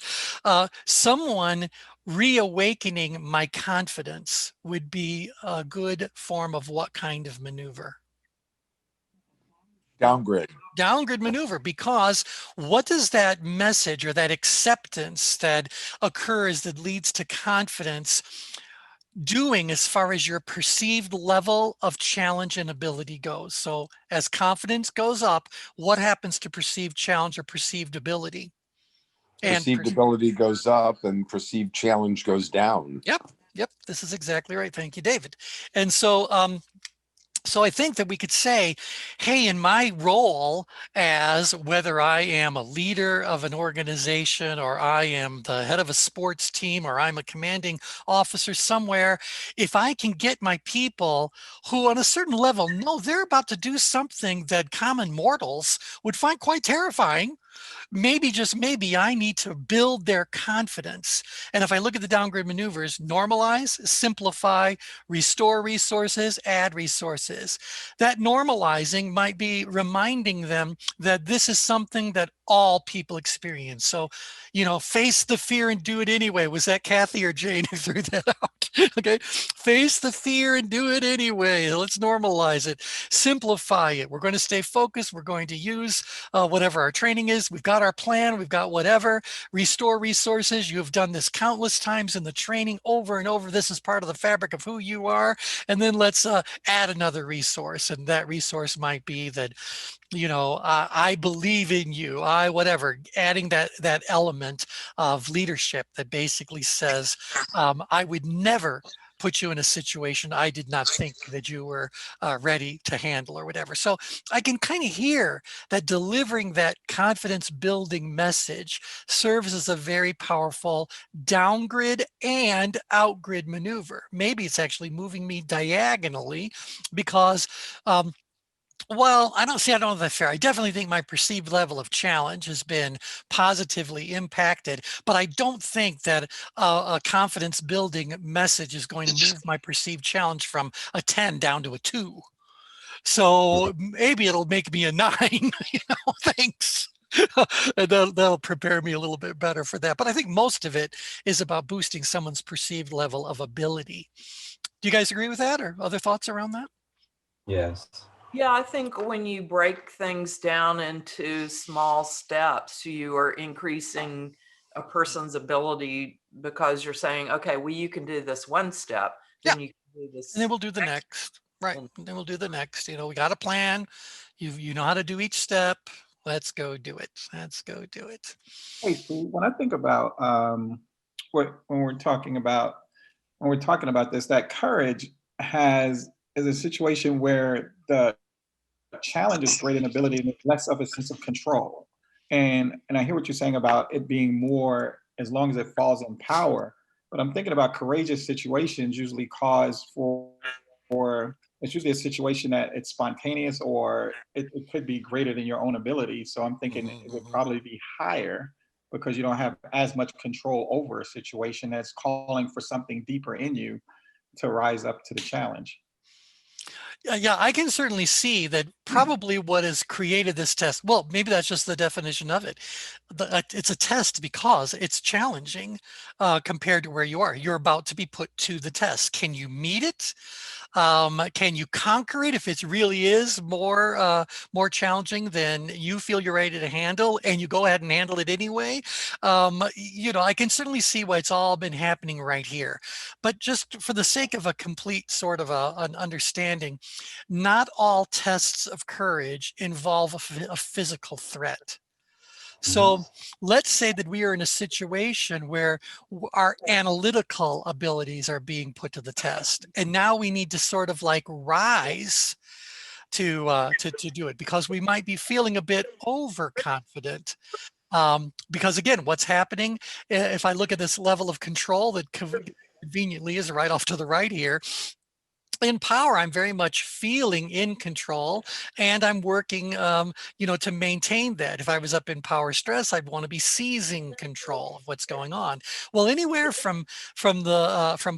Speaker 1: someone reawakening my confidence would be a good form of what kind of maneuver?
Speaker 9: Downgrid.
Speaker 1: Downgrid maneuver, because what does that message or that acceptance that occurs that leads to confidence doing as far as your perceived level of challenge and ability goes? So as confidence goes up, what happens to perceived challenge or perceived ability?
Speaker 9: Perceived ability goes up and perceived challenge goes down.
Speaker 1: Yep, this is exactly right. Thank you, David. And so so I think that we could say, hey, in my role as whether I am a leader of an organization or I am the head of a sports team or I'm a commanding officer somewhere, if I can get my people who on a certain level know they're about to do something that common mortals would find quite terrifying, maybe, just maybe, I need to build their confidence. And if I look at the downgrade maneuvers, normalize, simplify, restore resources, add resources. That normalizing might be reminding them that this is something that all people experience. So, face the fear and do it anyway. Was that Kathy or Jane who threw that out? Okay, face the fear and do it anyway. Let's normalize it, simplify it. We're going to stay focused. We're going to use whatever our training is. We've got our plan. We've got whatever. Restore resources. You have done this countless times in the training over and over. This is part of the fabric of who you are. And then let's add another resource. And that resource might be that, I believe in you, whatever, adding that element of leadership that basically says, I would never put you in a situation I did not think that you were ready to handle or whatever. So I can kind of hear that delivering that confidence building message serves as a very powerful downgrid and outgrid maneuver. Maybe it's actually moving me diagonally because well, I don't know that's fair. I definitely think my perceived level of challenge has been positively impacted, but I don't think that a confidence building message is going to move my perceived challenge from a 10 down to a 2. So maybe it'll make me a 9, thanks. And that'll prepare me a little bit better for that. But I think most of it is about boosting someone's perceived level of ability. Do you guys agree with that, or other thoughts around that?
Speaker 3: Yes.
Speaker 7: Yeah, I think when you break things down into small steps, you are increasing a person's ability because you're saying, okay, well, you can do this one step, then you can do this.
Speaker 1: And then we'll do the next. Right. And then we'll do the next. We got a plan. You know how to do each step. Let's go do it. Let's go do it.
Speaker 8: Hey, Steve, when I think about when we're talking about this, that courage is a situation where the challenge is great in ability and less of a sense of control. And I hear what you're saying about it being more as long as it falls in power. But I'm thinking about courageous situations usually cause for it's usually a situation that it's spontaneous or it could be greater than your own ability. So I'm thinking it would probably be higher because you don't have as much control over a situation that's calling for something deeper in you to rise up to the challenge.
Speaker 1: Yeah, I can certainly see that probably what has created this test, well, maybe that's just the definition of it. It's a test because it's challenging compared to where you are. You're about to be put to the test. Can you meet it? Can you conquer it if it really is more challenging than you feel you're ready to handle, and you go ahead and handle it anyway? I can certainly see why it's all been happening right here. But just for the sake of a complete sort of an understanding, not all tests of courage involve a physical threat. So let's say that we are in a situation where our analytical abilities are being put to the test, and now we need to sort of like rise to do it because we might be feeling a bit overconfident. Because again, what's happening if I look at this level of control that conveniently is right off to the right here, in power, I'm very much feeling in control, and I'm working, to maintain that. If I was up in power stress, I'd want to be seizing control of what's going on. Well, anywhere from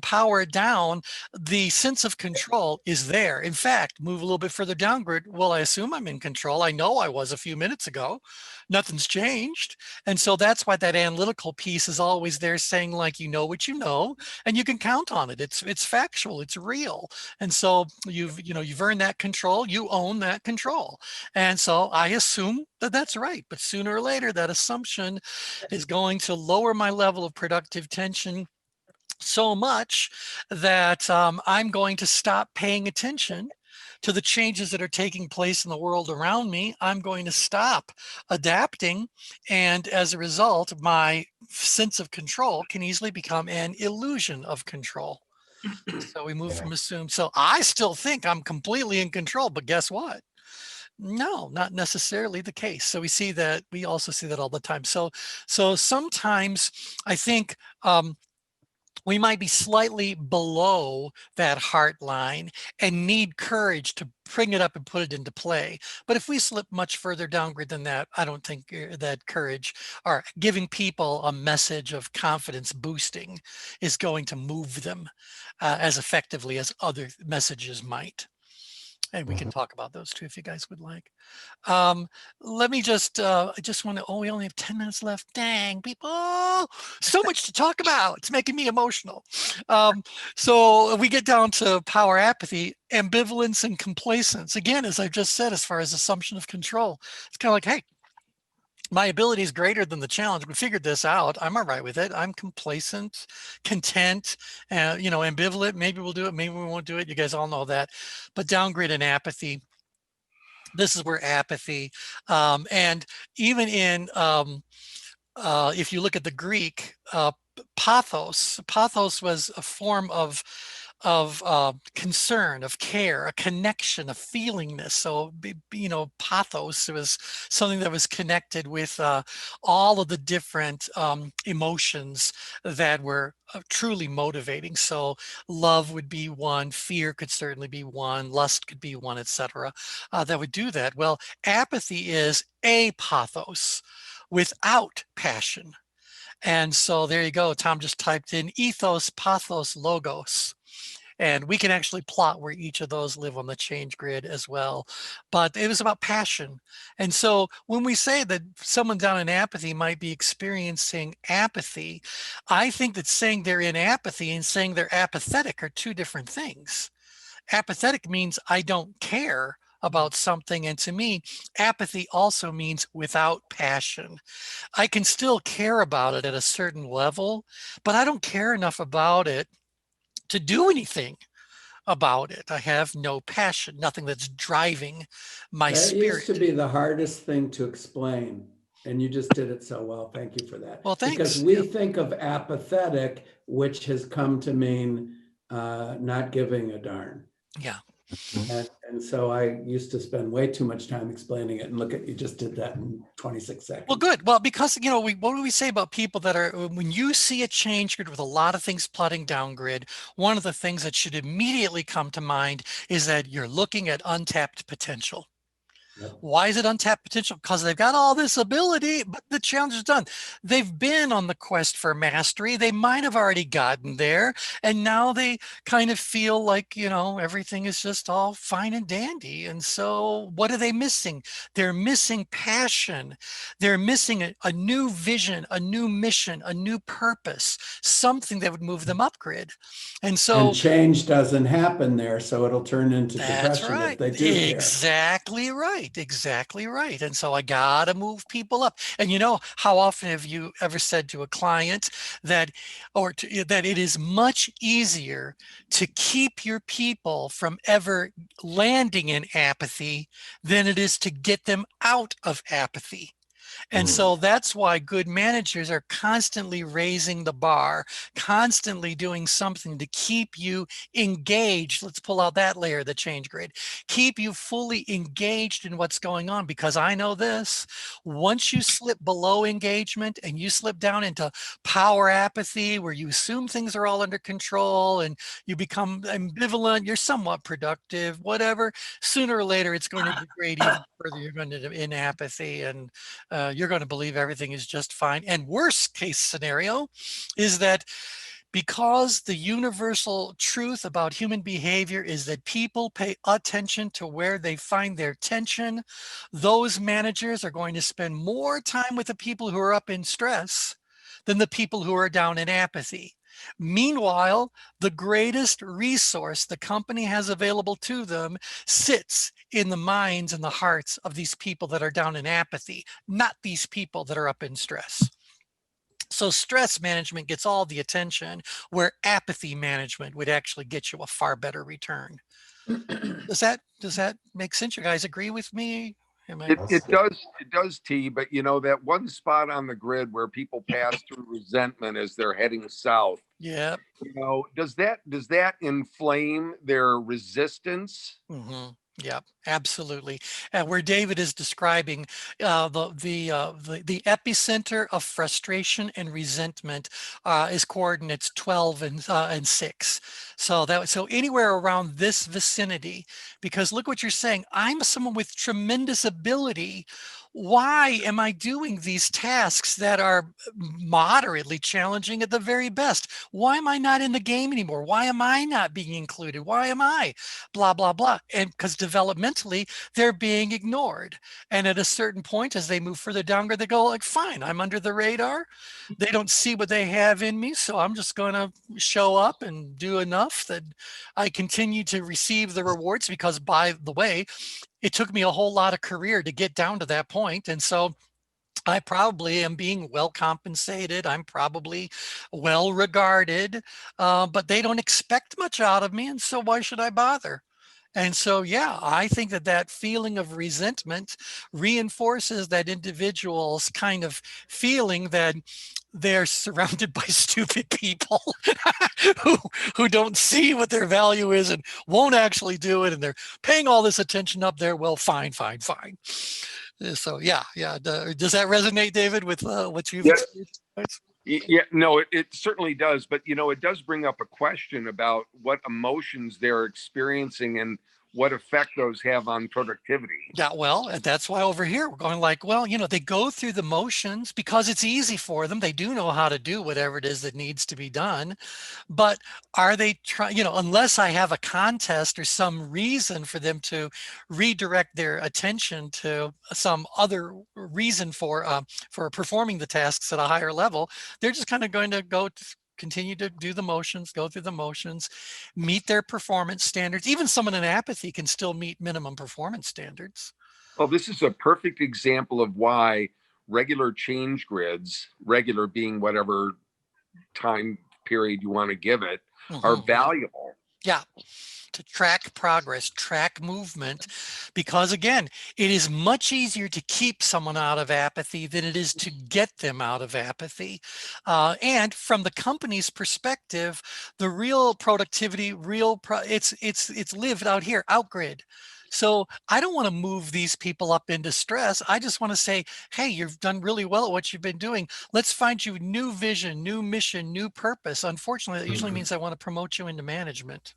Speaker 1: power down, the sense of control is there. In fact, move a little bit further down grid. Well, I assume I'm in control. I know I was a few minutes ago. Nothing's changed, and so that's why that analytical piece is always there, saying like, you know what you know, and you can count on it. It's factual. It's real. And so you've earned that control, you own that control. And so I assume that that's right. But sooner or later, that assumption is going to lower my level of productive tension so much that I'm going to stop paying attention to the changes that are taking place in the world around me. I'm going to stop adapting. And as a result, my sense of control can easily become an illusion of control. So we move from assume. So I still think I'm completely in control, but guess what? No, not necessarily the case. So we also see that all the time. So sometimes I think we might be slightly below that heart line and need courage to bring it up and put it into play. But if we slip much further downgrade than that, I don't think that courage or giving people a message of confidence boosting is going to move them as effectively as other messages might. And we can talk about those too if you guys would like. Let me just, I just want to, we only have 10 minutes left. Dang, people, so much to talk about. It's making me emotional. So we get down to power apathy, ambivalence, and complacence. Again, as I've just said, as far as assumption of control, it's kind of like, hey, my ability is greater than the challenge. We figured this out. I'm all right with it. I'm complacent, content, ambivalent. Maybe we'll do it. Maybe we won't do it. You guys all know that. But downgrade and apathy. This is where apathy, and even in, if you look at the Greek, pathos was a form of concern, of care, a connection, a feelingness. So, pathos was something that was connected with all of the different emotions that were truly motivating. So love would be one, fear could certainly be one, lust could be one, etc. That would do that. Well, apathy is apathos, without passion. And so there you go. Tom just typed in ethos, pathos, logos. And we can actually plot where each of those live on the change grid as well. But it was about passion. And so when we say that someone down in apathy might be experiencing apathy, I think that saying they're in apathy and saying they're apathetic are two different things. Apathetic means I don't care about something. And to me, apathy also means without passion. I can still care about it at a certain level, but I don't care enough about it to do anything about it. I have no passion, nothing that's driving my spirit.
Speaker 5: That used to be the hardest thing to explain, and you just did it so well. Thank you for that.
Speaker 1: Well, thanks.
Speaker 5: Because we think of apathetic, which has come to mean not giving a darn.
Speaker 1: Yeah.
Speaker 5: And so I used to spend way too much time explaining it, and look at, you just did that in 26 seconds.
Speaker 1: Well, good. Well, because, what do we say about people that are, when you see a change grid with a lot of things plotting down grid, one of the things that should immediately come to mind is that you're looking at untapped potential. Yep. Why is it untapped potential? Because they've got all this ability, but the challenge is done. They've been on the quest for mastery. They might have already gotten there. And now they kind of feel like, everything is just all fine and dandy. And so what are they missing? They're missing passion. They're missing a new vision, a new mission, a new purpose, something that would move them up grid. And so
Speaker 5: change doesn't happen there. So it'll turn into depression
Speaker 1: right.
Speaker 5: if they do care.
Speaker 1: Exactly right. Exactly right. And so I gotta move people up. And how often have you ever said to a client that it is much easier to keep your people from ever landing in apathy than it is to get them out of apathy? And so that's why good managers are constantly raising the bar, constantly doing something to keep you engaged. Let's pull out that layer of the change grid. Keep you fully engaged in what's going on, because I know this, once you slip below engagement and you slip down into power apathy, where you assume things are all under control and you become ambivalent, you're somewhat productive, whatever, sooner or later it's going to degrade even further. You're going to in apathy, and you're going to believe everything is just fine. And worst case scenario is that, because the universal truth about human behavior is that people pay attention to where they find their tension, those managers are going to spend more time with the people who are up in stress than the people who are down in apathy. Meanwhile, the greatest resource the company has available to them sits in the minds and the hearts of these people that are down in apathy, not these people that are up in stress. So stress management gets all the attention, where apathy management would actually get you a far better return. Does that make sense? You guys agree with me?
Speaker 9: It does, T, but you know, that one spot on the grid where people pass through resentment as they're heading south.
Speaker 1: Yeah.
Speaker 9: You know, does that inflame their resistance?
Speaker 1: Mm-hmm. Yeah, absolutely. And where David is describing the epicenter of frustration and resentment is coordinates 12 and 6. So anywhere around this vicinity, because look what you're saying. I'm someone with tremendous ability. Why am I doing these tasks that are moderately challenging at the very best? Why am I not in the game anymore? Why am I not being included? Why am I? Blah, blah, blah. And because developmentally, they're being ignored. And at a certain point, as they move further down, they go like, fine, I'm under the radar. They don't see what they have in me. So I'm just going to show up and do enough that I continue to receive the rewards, because, by the way, it took me a whole lot of career to get down to that point. And so I probably am being well compensated. I'm probably well regarded, but they don't expect much out of me. And so why should I bother? And so, yeah, I think that feeling of resentment reinforces that individual's kind of feeling that they're surrounded by stupid people who don't see what their value is and won't actually do it. And they're paying all this attention up there. Well, fine. So, yeah. Does that resonate, David, with what you've experienced?
Speaker 9: Yeah, no, it certainly does. But, you know, it does bring up a question about what emotions they're experiencing and what effect those have on productivity.
Speaker 1: Yeah, well, and that's why over here we're going like, well, you know, they go through the motions because it's easy for them. They do know how to do whatever it is that needs to be done. But are they trying, you know, unless I have a contest or some reason for them to redirect their attention to some other reason for performing the tasks at a higher level, they're just kind of going to continue to do the motions, go through the motions, meet their performance standards. Even someone in apathy can still meet minimum performance standards.
Speaker 9: Well, this is a perfect example of why regular change grids, regular being whatever time period you want to give it, are valuable.
Speaker 1: Yeah. To track progress, track movement, because again, it is much easier to keep someone out of apathy than it is to get them out of apathy. And from the company's perspective, the real productivity, it's lived out here, outgrid. So I don't want to move these people up into stress. I just want to say, hey, you've done really well at what you've been doing. Let's find you new vision, new mission, new purpose. Unfortunately, that usually means I want to promote you into management.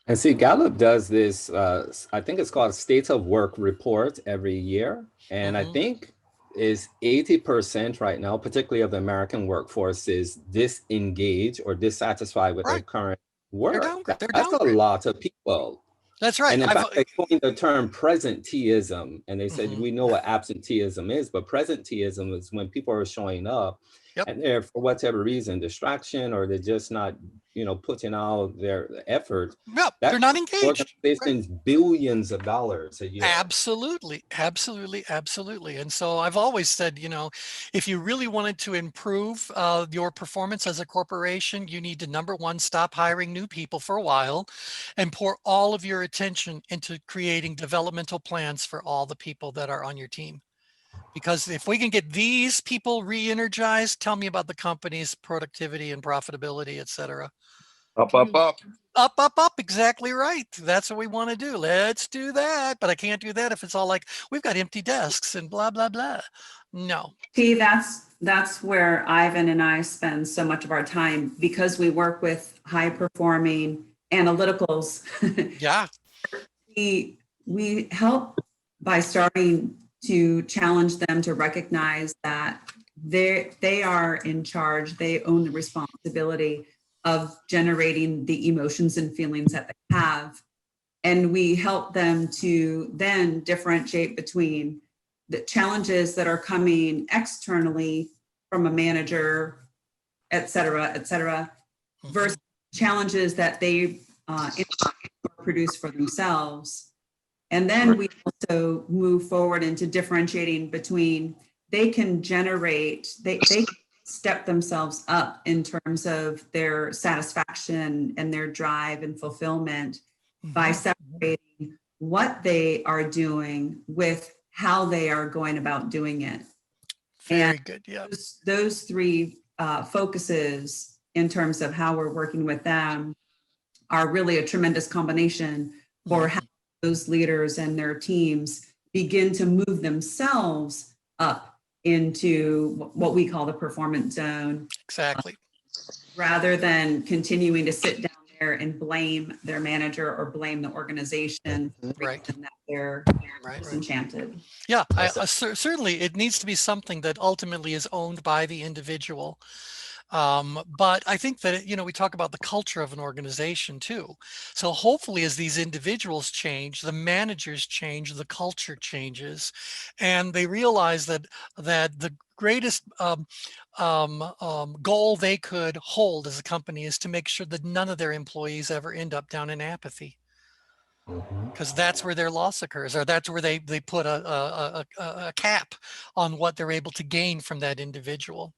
Speaker 3: And see, Gallup does this, I think it's called State of Work report every year. And I think is 80% right now, particularly of the American workforce, is disengaged or dissatisfied with their current work. That's a lot of people.
Speaker 1: That's right.
Speaker 3: And in fact, they coined the term presenteeism, and they said, we know what absenteeism is, but presenteeism is when people are showing up and they're, for whatever reason, distraction, or they're just not, you know, putting out their effort.
Speaker 1: No, they're not engaged.
Speaker 3: Organizations billions of dollars a year.
Speaker 1: Absolutely. And so I've always said, you know, if you really wanted to improve your performance as a corporation, you need to, number one, stop hiring new people for a while and pour all of your attention into creating developmental plans for all the people that are on your team. Because if we can get these people re-energized, tell me about the company's productivity and profitability, et cetera.
Speaker 9: Up, up, up.
Speaker 1: Up, up, up. Exactly right. That's what we want to do. Let's do that. But I can't do that if it's all like, we've got empty desks and blah, blah, blah. No.
Speaker 10: See, that's where Ivan and I spend so much of our time, because we work with high performing analyticals.
Speaker 1: Yeah.
Speaker 10: We help by starting to challenge them to recognize that they are in charge. They own the responsibility of generating the emotions and feelings that they have. And we help them to then differentiate between the challenges that are coming externally from a manager, et cetera, versus challenges that they produce for themselves. And then we also move forward into differentiating between, they can generate, they step themselves up in terms of their satisfaction and their drive and fulfillment by separating what they are doing with how they are going about doing it.
Speaker 1: Very good. Yeah.
Speaker 10: Those three focuses in terms of how we're working with them are really a tremendous combination for how those leaders and their teams begin to move themselves up into what we call the performance zone.
Speaker 1: Exactly.
Speaker 10: Rather than continuing to sit down there and blame their manager or blame the organization for the reason that they're disenchanted.
Speaker 1: Yeah, certainly it needs to be something that ultimately is owned by the individual. But I think that, we talk about the culture of an organization too. So hopefully as these individuals change, the managers change, the culture changes, and they realize that the greatest goal they could hold as a company is to make sure that none of their employees ever end up down in apathy. Because that's where their loss occurs, or that's where they put a cap on what they're able to gain from that individual.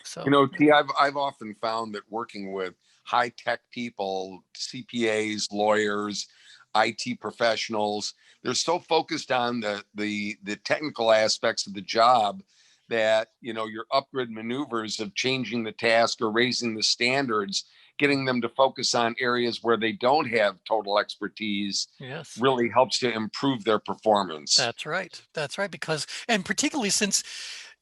Speaker 1: So,
Speaker 9: T, I've often found that working with high tech people, CPAs, lawyers, IT professionals, they're so focused on the technical aspects of the job that, your upgrade maneuvers of changing the task or raising the standards, getting them to focus on areas where they don't have total expertise, really helps to improve their performance.
Speaker 1: That's right. That's right. Because, and particularly since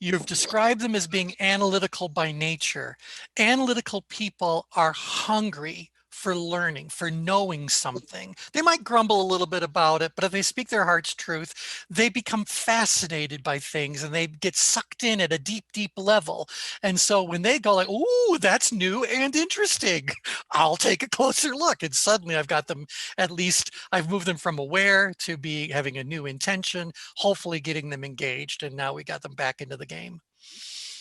Speaker 1: you've described them as being analytical by nature, analytical people are hungry for learning, for knowing something. They might grumble a little bit about it, but if they speak their heart's truth, they become fascinated by things and they get sucked in at a deep, deep level. And so when they go like, "Ooh, that's new and interesting, I'll take a closer look." And suddenly I've got them, at least I've moved them from aware to be having a new intention, hopefully getting them engaged. And now we got them back into the game.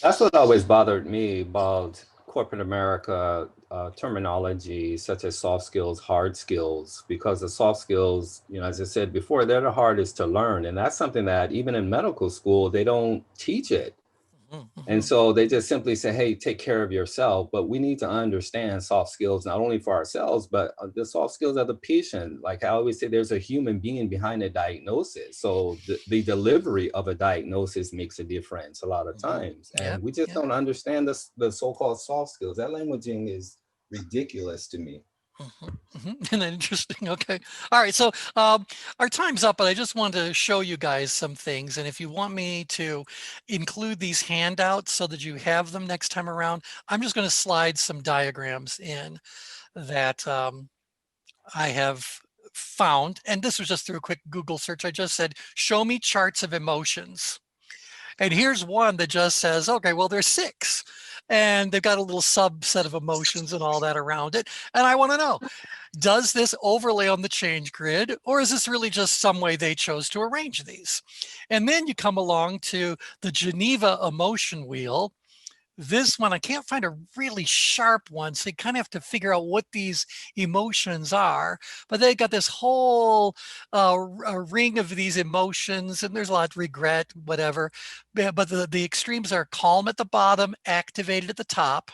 Speaker 3: That's what always bothered me about corporate America terminology, such as soft skills, hard skills, because the soft skills, as I said before, they're the hardest to learn. And that's something that even in medical school, they don't teach it. And so they just simply say, hey, take care of yourself. But we need to understand soft skills, not only for ourselves, but the soft skills of the patient. Like I always say, there's a human being behind a diagnosis. So the delivery of a diagnosis makes a difference a lot of times. And we just don't understand the so-called soft skills. That languaging is ridiculous to me.
Speaker 1: And then interesting. Okay. All right. So our time's up, but I just wanted to show you guys some things. And if you want me to include these handouts so that you have them next time around, I'm just going to slide some diagrams in that I have found. And this was just through a quick Google search. I just said, show me charts of emotions. And here's one that just says, okay, well, there's 6. And they've got a little subset of emotions and all that around it. And I want to know, does this overlay on the change grid, or is this really just some way they chose to arrange these? And then you come along to the Geneva emotion wheel. This one, I can't find a really sharp one, so you kind of have to figure out what these emotions are. But they got this whole ring of these emotions, and there's a lot of regret, whatever. But the extremes are calm at the bottom, activated at the top,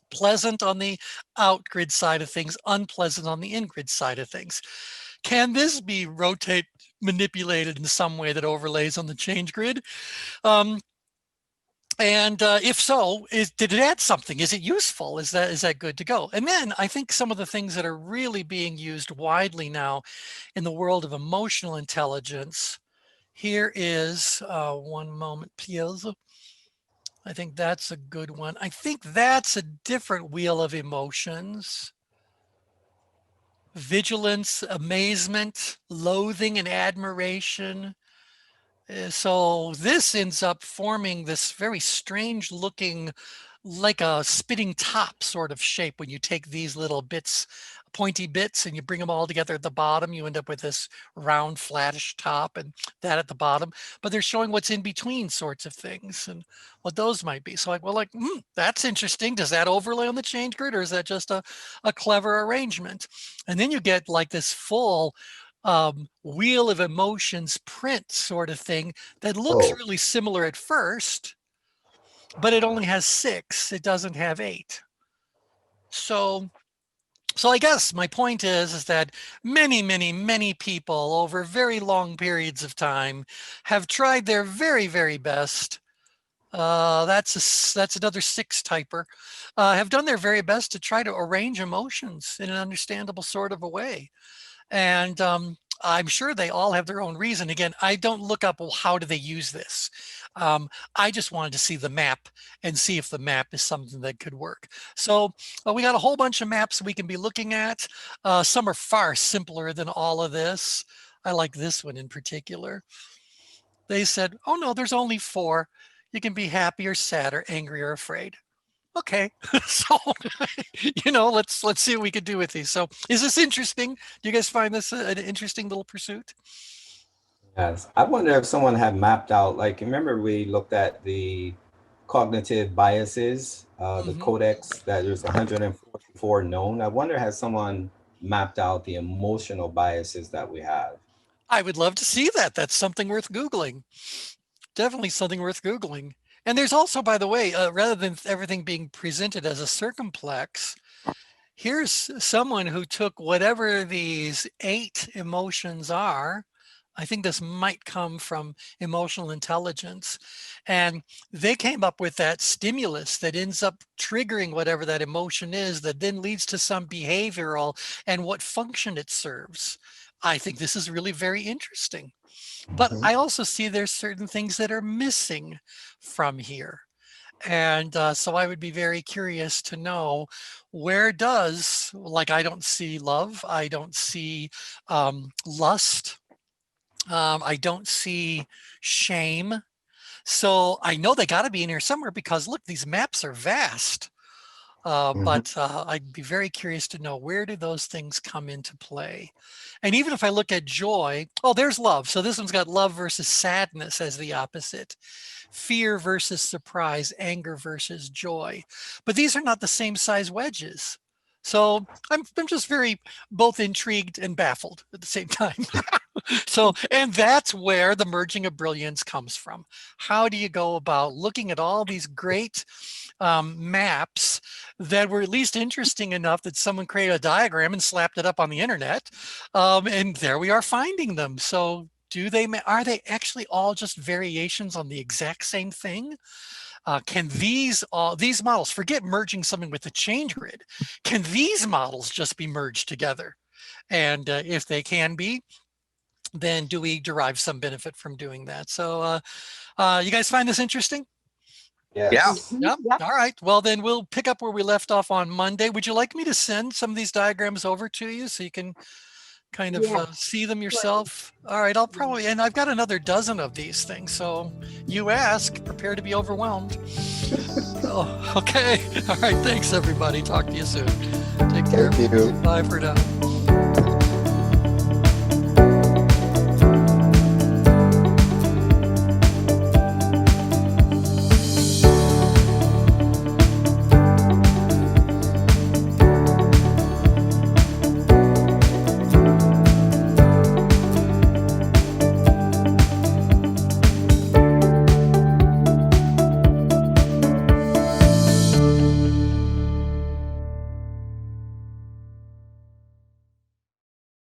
Speaker 1: pleasant on the out-grid side of things, unpleasant on the in-grid side of things. can this be manipulated in some way that overlays on the ChangeGrid? And if so, did it add something? Is it useful? Is that good to go? And then I think some of the things that are really being used widely now in the world of emotional intelligence. Here is one moment, please. I think that's a good one. I think that's a different wheel of emotions. Vigilance, amazement, loathing, and admiration. So this ends up forming this very strange looking, like a spitting top sort of shape. When you take these little bits, pointy bits, and you bring them all together at the bottom, you end up with this round flattish top and that at the bottom. But they're showing what's in between sorts of things and what those might be. So that's interesting. Does that overlay on the ChangeGrid, or is that just a clever arrangement? And then you get like this full wheel of emotions print sort of thing that looks really similar at first, but it only has 6. It doesn't have 8. So I guess my point is that many people over very long periods of time have tried their very, very best. That's another 6 typer. Have done their very best to try to arrange emotions in an understandable sort of a way. And I'm sure they all have their own reason. Again, I don't look up, well, how do they use this? I just wanted to see the map and see if the map is something that could work. So we got a whole bunch of maps we can be looking at. Some are far simpler than all of this. I like this one in particular. They said, oh no, there's only 4. You can be happy or sad or angry or afraid. Okay, so let's see what we could do with these. So is this interesting? Do you guys find this an interesting little pursuit?
Speaker 3: Yes, I wonder if someone had mapped out, like, remember we looked at the cognitive biases, the codex, that there's 144 known. I wonder, has someone mapped out the emotional biases that we have?
Speaker 1: I would love to see that. That's something worth Googling. Definitely something worth Googling. And there's also, by the way, rather than everything being presented as a circumplex, here's someone who took whatever these 8 emotions are. I think this might come from emotional intelligence. And they came up with that stimulus that ends up triggering whatever that emotion is, that then leads to some behavioral and what function it serves. I think this is really very interesting. But I also see there's certain things that are missing from here. And so I would be very curious to know, where does, like, I don't see love, I don't see lust, I don't see shame. So I know they got to be in here somewhere, because look, these maps are vast. But I'd be very curious to know, where do those things come into play? And even if I look at joy, oh, there's love. So this one's got love versus sadness as the opposite. Fear versus surprise, anger versus joy. But these are not the same size wedges. So I'm just very both intrigued and baffled at the same time. So, and that's where the merging of brilliance comes from. How do you go about looking at all these great maps that were at least interesting enough that someone created a diagram and slapped it up on the internet, and there we are finding them. So are they actually all just variations on the exact same thing? Can these models, forget merging something with the ChangeGrid, can these models just be merged together? And if they can be, then do we derive some benefit from doing that? So you guys find this interesting?
Speaker 3: Yes.
Speaker 1: Yeah. Yep. All right. Well, then we'll pick up where we left off on Monday. Would you like me to send some of these diagrams over to you so you can kind of see them yourself? All right. I'll probably, and I've got another dozen of these things. So you ask, prepare to be overwhelmed. Oh, okay. All right. Thanks, everybody. Talk to you soon. Take care.
Speaker 11: Thank you.
Speaker 1: Bye for now.